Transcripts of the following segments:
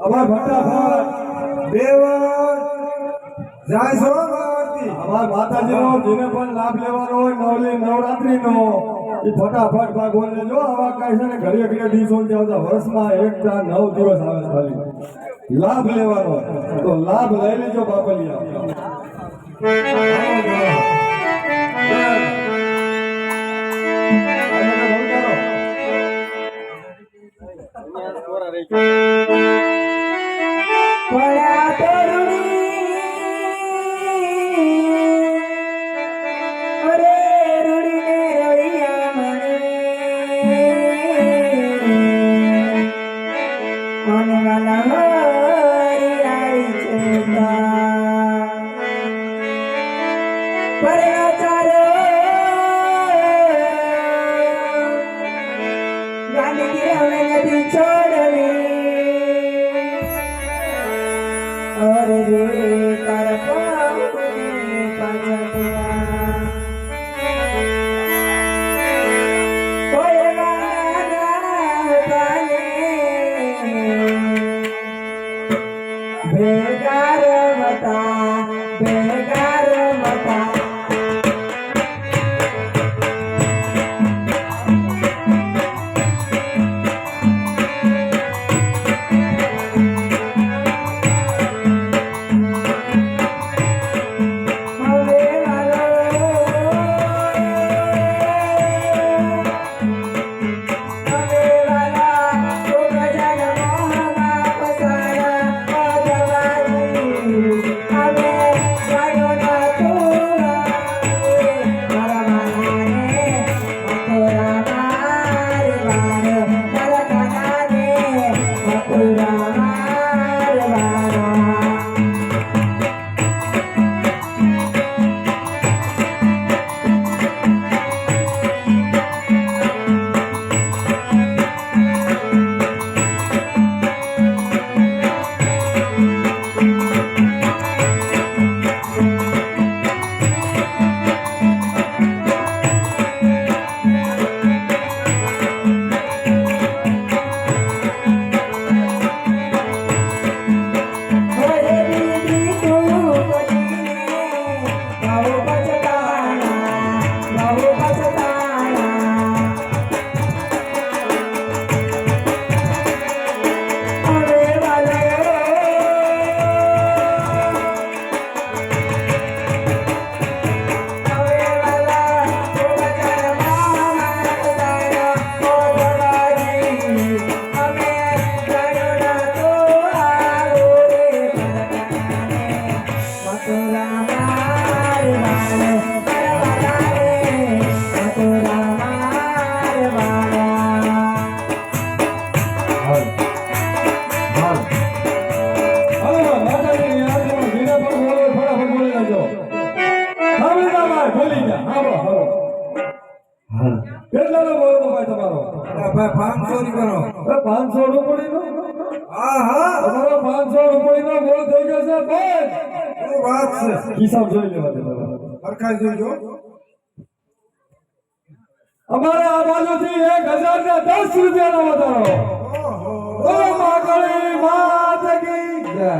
અમાર ફટાફટ દેવર જાય છો અમાર માતાજીનો જેને પણ લાભ લેવાનો હોય નવલી નવરાત્રીનો એ ફટાફટ ભાગ બોલે જો આવા કાંઈ છે ને ઘડીએ ઘડીએ દિવસો આવતા વર્ષમાં એકતા 9 દિવસ આવે ખાલી લાભ લેવાનો તો લાભ લઈ લેજો બાપલિયા I 500 ની કરો. 500 રૂપિયાનો હા હા તમારો 500 રૂપિયાનો બોલ થઈ ગયો છે ભાઈ. શું વાત છે? હિસાબ જોઈ લેવા દે સરખા જોજો. અમારે આ બાજુથી 1010 રૂપિયાનો વધારો. બોલો માગણી માત કી જય.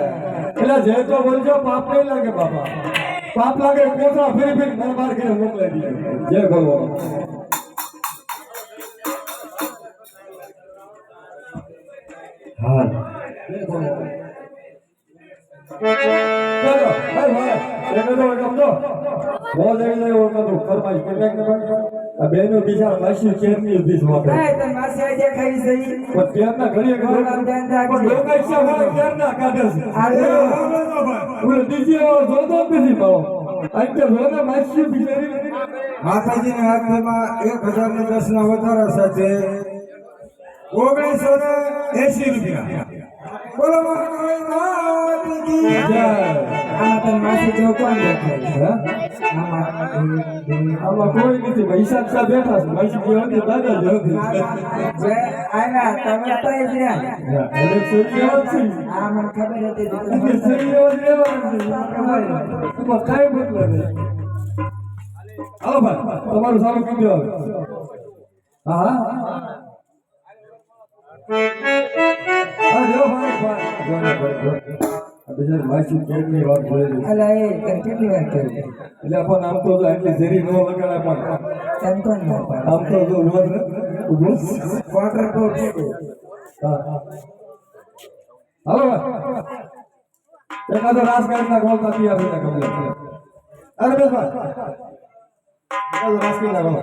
એટલે જે તો બોલજો પાપ નહીં લાગે બાપા. પાપ લાગે કોથળા ફેરી ફેરી મને બહાર કરીને મોકલાઈ દીધો. જય ભગવાન. હા જય ભગવાન. ચલો ભાઈ ભાઈ એને તો સમજો બહુ જઈ જાય ઓર કદું ફરમાઈશ કેટલાક ને આ બેનો બીજા માસી કેરની ઉભી છે વાપરે તો માસી આજે ખાઈ જઈ પણ ત્યારના ઘડીએ ઘડીએ પણ લોકો ઈચ્છા હોય ત્યારના કાઢે છે ઓલો દીજી વાળો જોતો જ નથી મારો આજે જોને માસી બિચારી માતાજીના હાથમાં 1010 ના વધારા સાથે 1980 રૂપિયા. બોલો માતાજી માત કી જય. આમાં તો માસી જો કોણ દેખાય આમાં કોઈ નથી ભાઈ હિસાબ સાહેબ બેઠા છે માસી જે હતી દાદા જ હતી જે આના તમે તો એ જ રહ્યા હવે સૈયાવ છે આ મને ખબર હતી સૈયાવ રહેવાનું છે તો કાઈ મતલબ નહીં. હાલો ભાઈ તમારું સારું કીધું હવે હા હા જો ભાઈ ભાઈ માસી કેની વાત બોલી અલા એ કેટલી વાર કહ્યું એટલે પણ આમ તો એટલી ઝેરી ન લગાડે પણ તેમ તો ન આમ તો જો રોજ ઉભો ક્વાર્ટર તો છે હા હાલો એકાદો રાજકારણના ગોળ નથી આપીને કમ્પ્લેટ અરે બેસ ભાઈ એકાદો રાજકારણના ગોળ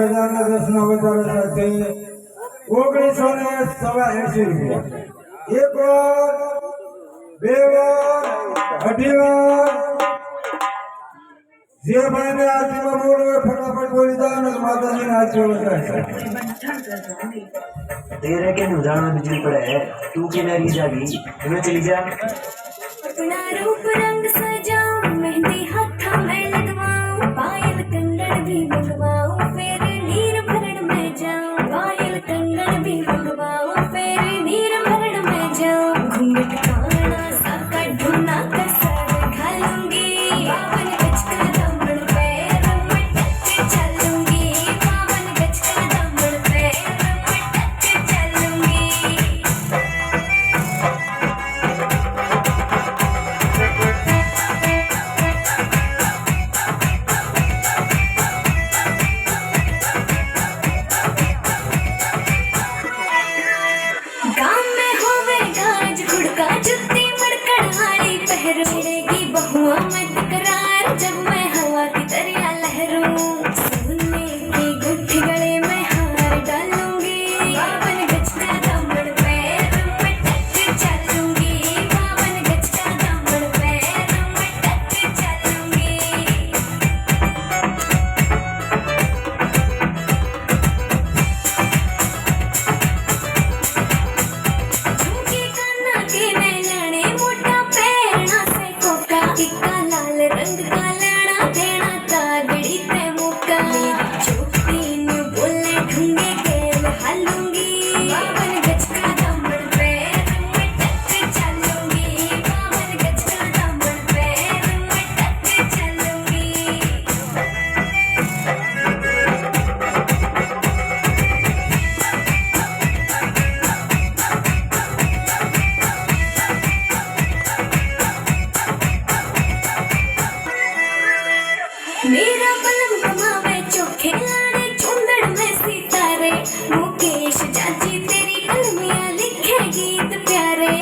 1000 દસનો વધારો સાથે 1987 રૂપિયા. એક વાર, બે વાર, અઢી વાર. જે ભાઈને આરતીમાં બોલવું હોય ફટાફટ બોલી જાઓ ને માતાજીને આરતી વધારે. तेरे के उदाहरण बिजली पड़े है तू के नरी जागी तुम्हें चली जा अपना रूप रंग सजाऊं मेहंदी हाथा में लगवाऊं पायल कंगन भी मंगवाऊं फिर नीर भरण में जाऊं पायल कंगन भी मंगवाऊं फिर नीर भरण में जाऊं घूंघट काना साका ढूंढना कसर घालूंगी बावन गज का दामन पैर में टच चलूंगी बावन गज का दामन पैर में टच चलूंगी गाँव में होवे गाज घुड़का जुत्ती मड़कड़ हाड़ी पहरोड़ेगी बहुआ में तकरार जब मैं हवा की दरिया लहरूं सोने की गुट्ठी गले में हार डालूंगी बावन गज का दामन पैर में टच चलूंगी बावन गज का दामन पैर में टच चलूंगी झुमके कान्हा के नैनाने मोटा पैरना से कोका टिक्का लाल रंग का लाना देना तागड़ी ते मुक्का मेरी चोटी न्यू बोले ढूंगे गेल हालूंगी बावन गज का दामन पैर में टच चलूंगी बावन गज का दामन पैर में टच चलूंगी मेरा बलम कमावे चोखे लाड़े चुंदड़ में सितारे मुकेश चाची तेरी कलमियां लिखे गीत प्यारे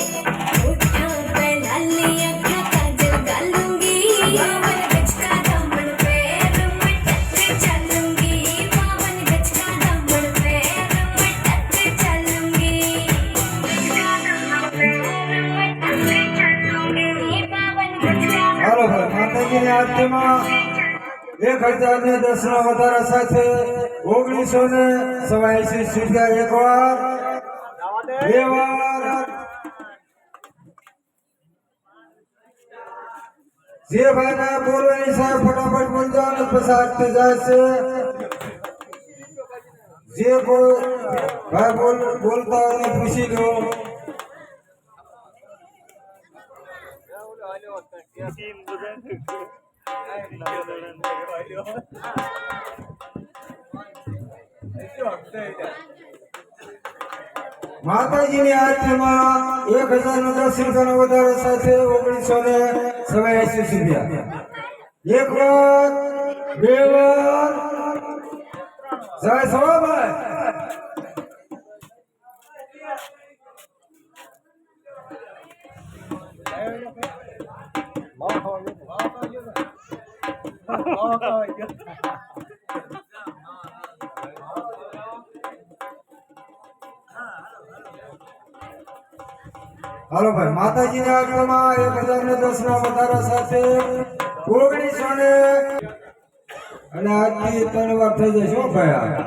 होठा पे लाली अखा काजल गालूंगी बावन गज का दामन पैर में टच चलूंगी बावन गज का दामन पैर में टच चलूंगी बावन गज का હાલો ભાઈ માતાજીની આરતીમાં 1010નો વધારા સાથે 1987 રૂપિયા. એક વાર, બે વાર. જે ભાઈને બોલવાની સાહેબ ફટાફટ બોલી જાઓ ને પછી આરતી જાય છે. જે કોઈ ભાઈ બોલતા હોય એને પૂછી લો. માતાજીની આરતીમાં 1010 રૂપિયાનો વધારો સાથે 1987 રૂપિયા. એક વાર, બે વાર. જય સવાભાઈ. હાલો ભાઈ માતાજીના આરતીમાં 1010નો વધારા સાથે 1900 અને આરતી 3 વાર થઈ જશે. હો ભાઈ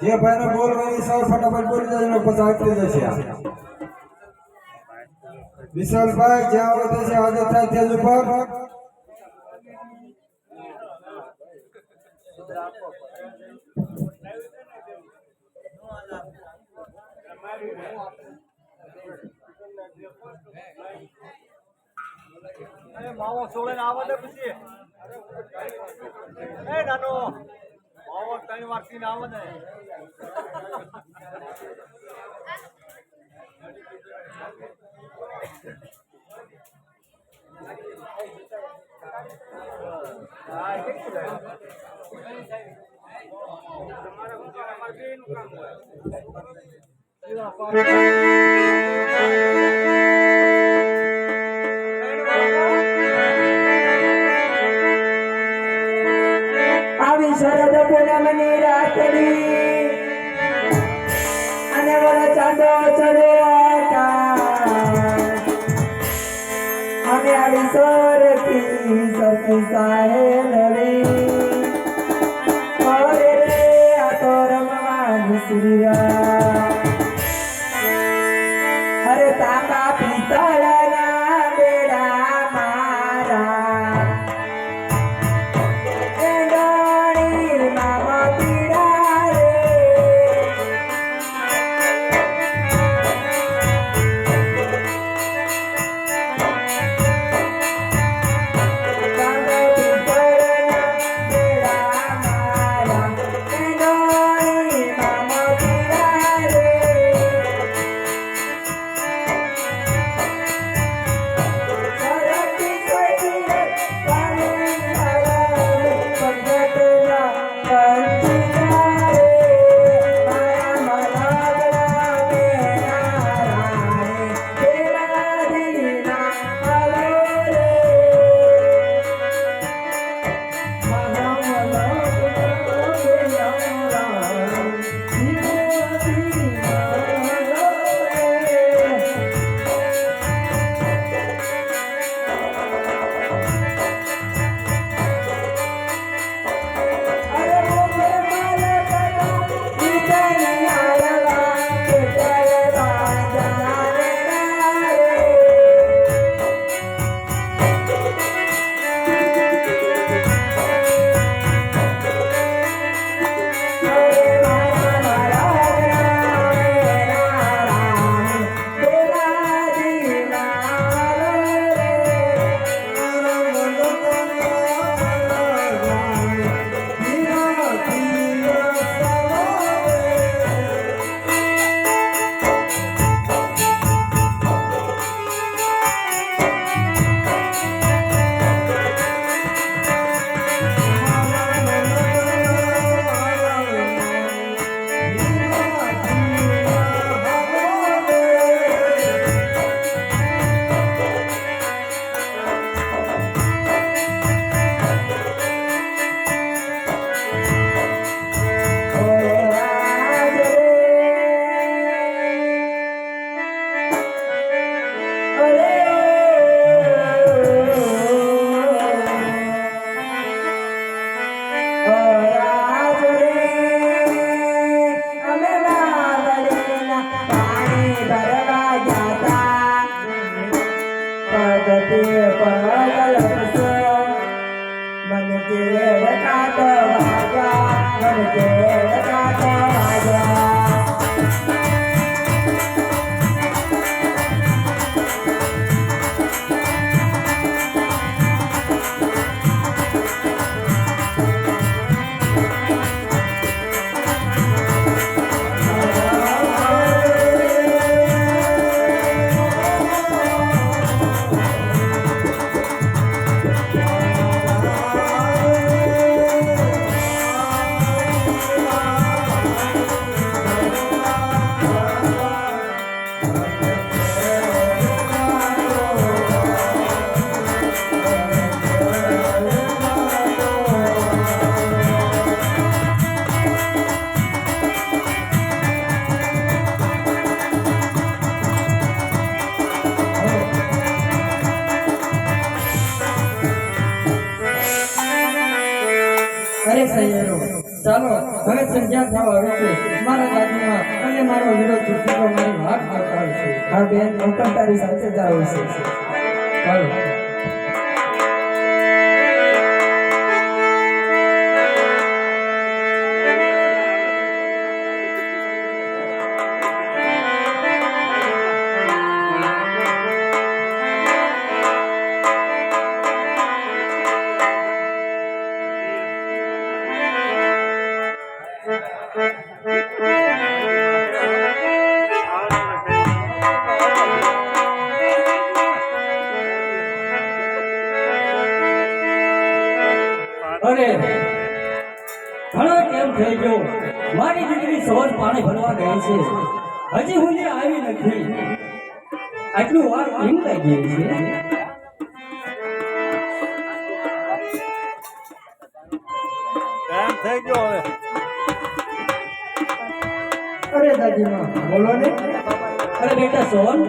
જે ભાઈને બોલવાની સાહેબ ફટાફટ બોલી જાય ને પછી આરતી જશે. વિશાલભાઈ જ્યાં વધે છે હાજર થાય તેજ ઉપર. માવો સોળે આવે ને પછી એ નાનો માવો 3 વાર પીને આવે ને આવી શરદ પૂનમની રાતડી ન્યારી સોરખી સખી સાહેલડી અરે રે આ તો રમવાની શ્રીરામ અરે તાકા પિતળના બેડા મારા એંગણી મામા પીડા રે તાકા પિતળના બેડા મારા એંગણી મામા પીડા રે સરખી કોઈ રે પાણી મારા પગટના કંચીના રે માયા મલાગડા મેરા રાણી તેરા દીના આલો રે માયા મલાગડા મેરા રાણી તેરા દીના આલો રે અરે મોરે મારા કના દીકરી આલવા કેતરે બાંધના રે અરે મારા મારા મેરા રાણી તેરા દીના આલો રે मन के काट वाजा मन के काट वाजा અરે સૈયરો ચાલો હવે સંધ્યા થવા આવે છે મારા દાદીમાં અને મારો વિરોધ છૂટકો મારી વાત કરતા છે હા બેન હું પણ તારી સાથે જાઉં છું ચાલો અરે ઘણો કેમ થઈ ગયો મારી દીકરી સવાર પાણી ભરવા ગઈ છે હજી સુધી આવી નથી આટલું વાર કેમ લાગી ગઈ છે એમ થઈ ગયો હવે અરે દાદીમાં બોલો ને અરે બેટા સોન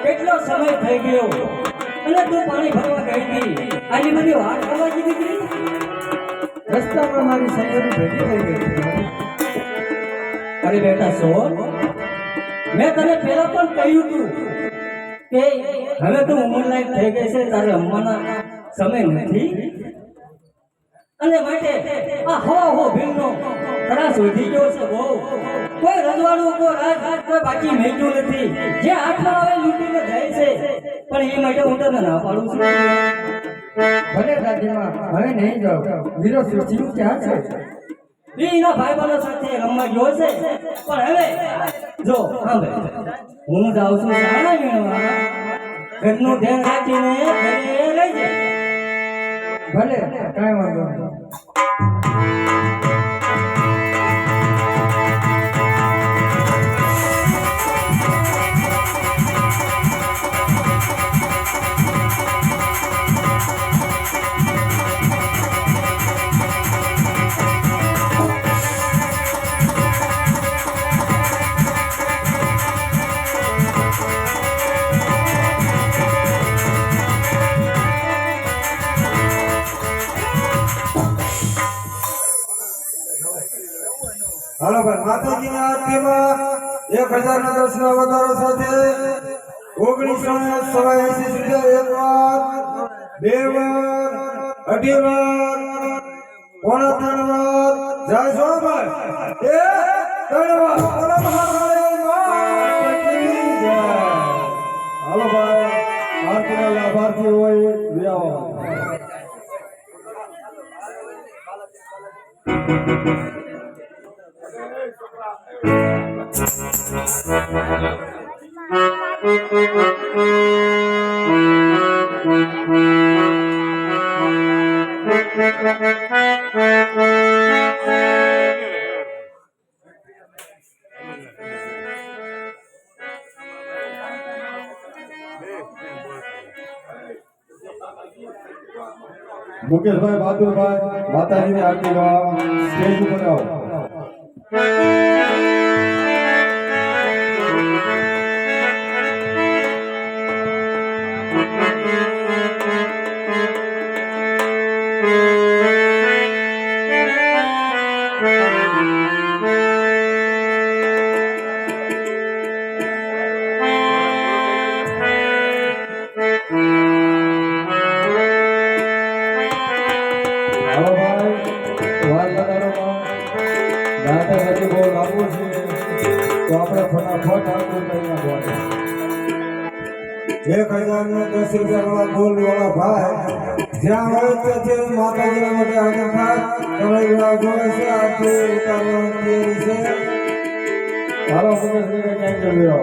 કેટલા કેટલો સમય થઈ ગયો અને તું પાણી ભરવા ગઈ હતી આની બધી વાત કરવા કીધી રસ્તામાં મારી સંગત ભેગી થઈ ગઈ અરે બેટા સોન મેં તને પહેલા પણ કહ્યું હતું કે હવે તું ઉંમર લાયક થઈ ગઈ છે તારે રમવાના સમય નથી અને માટે આ હો ભીમનો તરાસ વધી ગયો છે બહુ કોઈ રજવાડું કોઈ રાજ કોઈ બાકી મેળ્યું નથી જે હાથમાં આવે લૂંટીને જાય છે પણ એ માટે હું તને ના પાડું છું ભલે દાદીમાં હવે નહીં જાવ વીરો શિવજી ક્યાં છે એના ભાઈબંધો સાથે રમવા ગયો છે પણ હવે જો સાંભળે હું જાઉં છું શાળા મેળવા ઘરનું ધ્યાન રાખીને ઘરે લઈ જાય ભલે કાંઈ વાંધો નહીં હાલો ભાઈ માતાજીની આરતીમાં 1000 ના દર્શના વધારો સાથે 1987 સુધી એક વાર બે વાર અઢી વાર પોણા 3 વાર જય સોમભાઈ એ 3 વાર બોલો મહાકાળી માતાજીની જય. હાલો ભાઈ આરતીના લાભાર્થી હોય વ્યાવો મુકેશભાઈ બહાદુરભાઈ માતાજીની આરતી ગાવા સ્ટેજ ઉપર આવો. હાલો ભાઈ વાર લગાડોમાં દાદા હજી બહુ લાંબુ છે તો આપણે ફટાફટ આગળ લઈને બોલે 1000 નો 10 રૂપિયા ગોલ વાળા ભાઈ જ્યાં હોય ત્યાં માતાજીના માટે આગળ થાય તમારી જોડે છે આરતી ઉતારવાની તૈયારી છે. હાલો મુકેશભાઈ ક્યાં ગયો